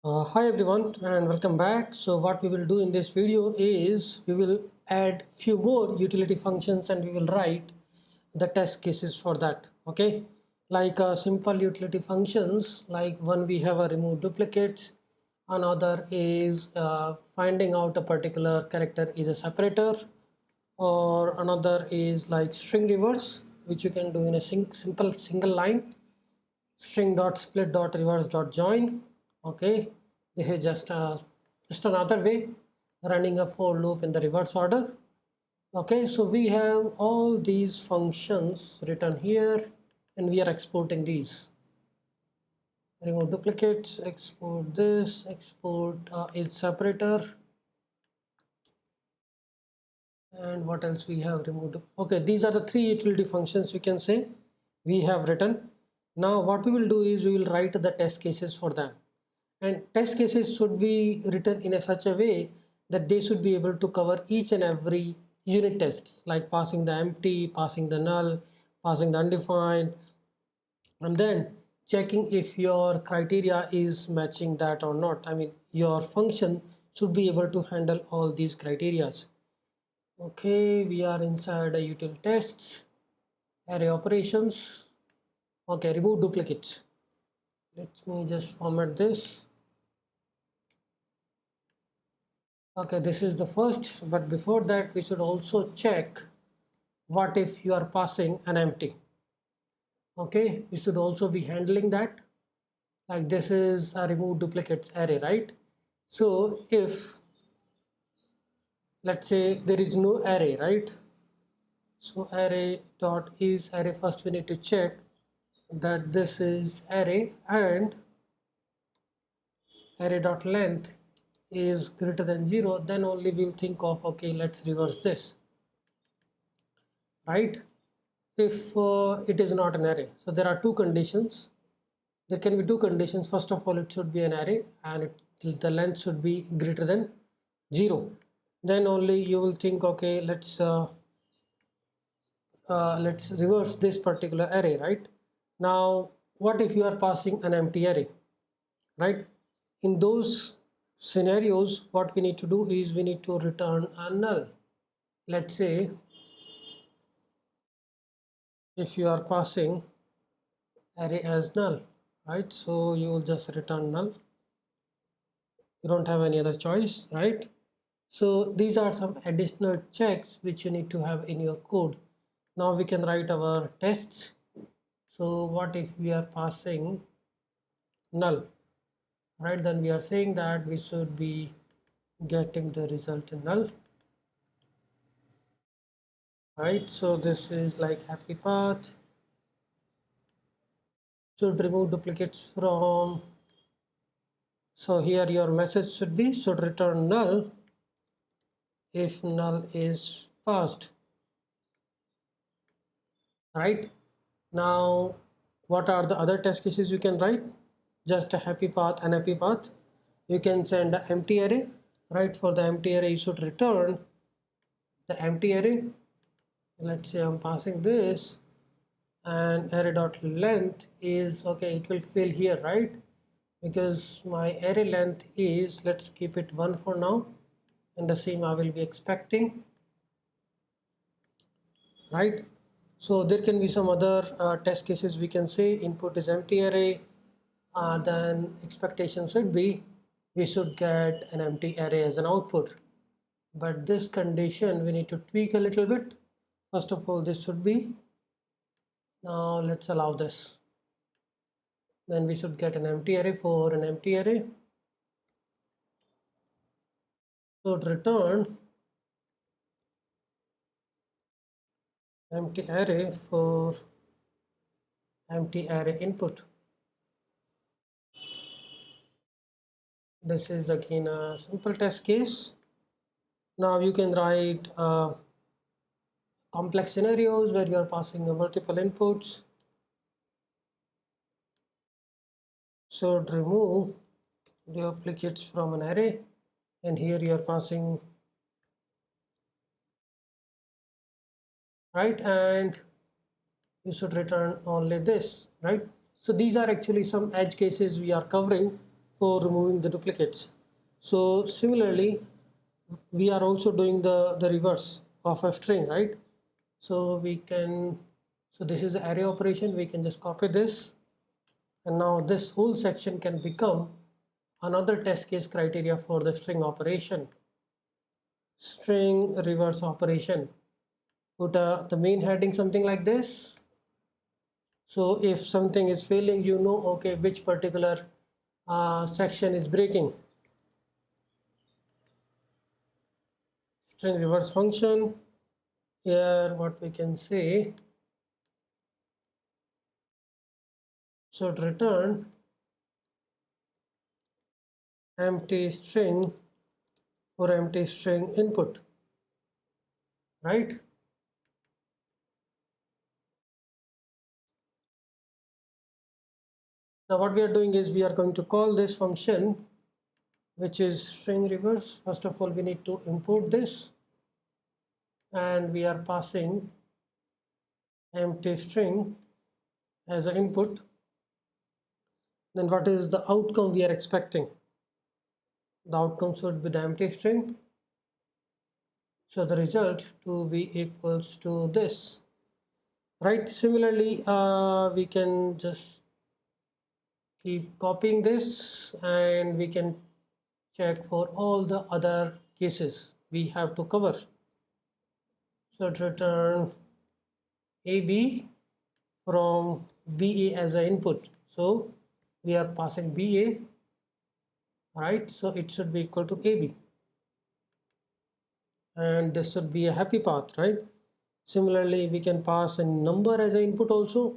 Hi everyone and welcome back. So what we will do in this video is we will add few more utility functions and we will write the test cases for that. Okay, like simple utility functions, like one we have a remove duplicates, another is finding out a particular character is a separator, or another is like string reverse, which you can do in a simple single line, string dot split dot reverse dot join. Okay, this is just another way running a for loop in the reverse order. Okay, so we have all these functions written here and we are exporting these. Remove duplicates, export this, export its separator, and what else we have removed. Okay, these are the three utility functions we can say we have written. Now what we will do is we will write the test cases for them, and test cases should be written in a such a way that they should be able to cover each and every unit tests, like passing the empty, passing the null, passing the undefined, and then checking if your criteria is matching that or not. I mean, your function should be able to handle all these criterias. Okay, we are inside a util tests, array operations. Okay, remove duplicates. Let me just format this. Okay, this is the first, but before that we should also check what if you are passing an empty. Okay, we should also be handling that. Like this is a remove duplicates array, right? So if, let's say, there is no array, right? So array dot is array, first we need to check that this is array, and array dot length is greater than 0, then only we'll think of, okay, let's reverse this, right? If it is not an array, so there are two conditions. There can be two conditions. First of all, it should be an array and the length should be greater than 0. Then only you will think, okay, let's reverse this particular array, right? Now what if you are passing an empty array, right? In those scenarios, what we need to do is we need to return a null. Let's say if you are passing array as null, right? So you will just return null. You don't have any other choice, right? So these are some additional checks which you need to have in your code. Now we can write our tests. So what if we are passing null, right? Then we are saying that we should be getting the result in null, right? So this is like happy path, should remove duplicates from. So here your message should be should return null if null is passed, right? Now what are the other test cases you can write? Just a happy path, unhappy path. You can send an empty array, right? For the empty array you should return the empty array. Let's say I'm passing this, and array dot length is, okay, it will fill here, right? Because my array length is, let's keep it 1 for now, and the same I will be expecting, right? So there can be some other test cases. We can say input is empty array, then expectation should be we should get an empty array as an output. But this condition we need to tweak a little bit. First of all, this should be, now let's allow this, then we should get an empty array. For an empty array should return empty array for empty array input. This is again a simple test case. Now you can write complex scenarios where you are passing multiple inputs. Should remove duplicates from an array, and here you are passing, right, and you should return only this, right? So these are actually some edge cases we are covering for removing the duplicates. So similarly, we are also doing the reverse of a string, right? So we can, so this is the array operation. We can just copy this, and now this whole section can become another test case criteria for the string operation. String reverse operation. Put the main heading something like this. So if something is failing, you know, okay, which particular section is breaking. String reverse function. Here what we can say, should return empty string or empty string input, right? Now what we are doing is we are going to call this function, which is string reverse. First of all, we need to import this, and we are passing empty string as an input. Then what is the outcome we are expecting? The outcome should be the empty string. So the result to be equals to this, right? Similarly, we can just keep copying this, and we can check for all the other cases we have to cover. So to return AB from BA as an input. So we are passing BA, right? So it should be equal to AB, and this should be a happy path, right? Similarly, we can pass a number as an input also,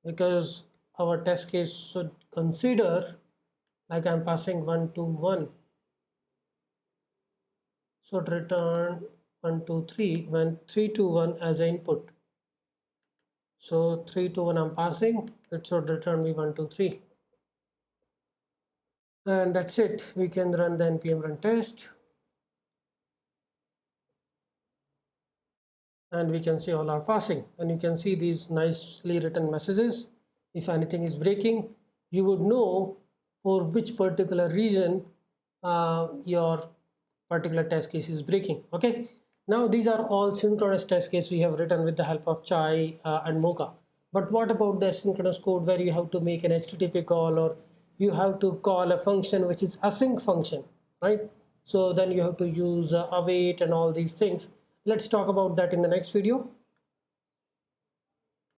because our test case should consider, like I'm passing 1 to 1, so to return 1 2 3 when 3 to 1 as an input. So 3 to 1 I'm passing, it should return me 1 2 3, and that's it. We can run the npm run test, and we can see all are passing, and you can see these nicely written messages. If anything is breaking, you would know for which particular reason your particular test case is breaking. Okay, now these are all synchronous test case we have written with the help of Chai and Mocha. But what about the asynchronous code where you have to make an HTTP call, or you have to call a function which is async function, right? So then you have to use await and all these things. Let's talk about that in the next video.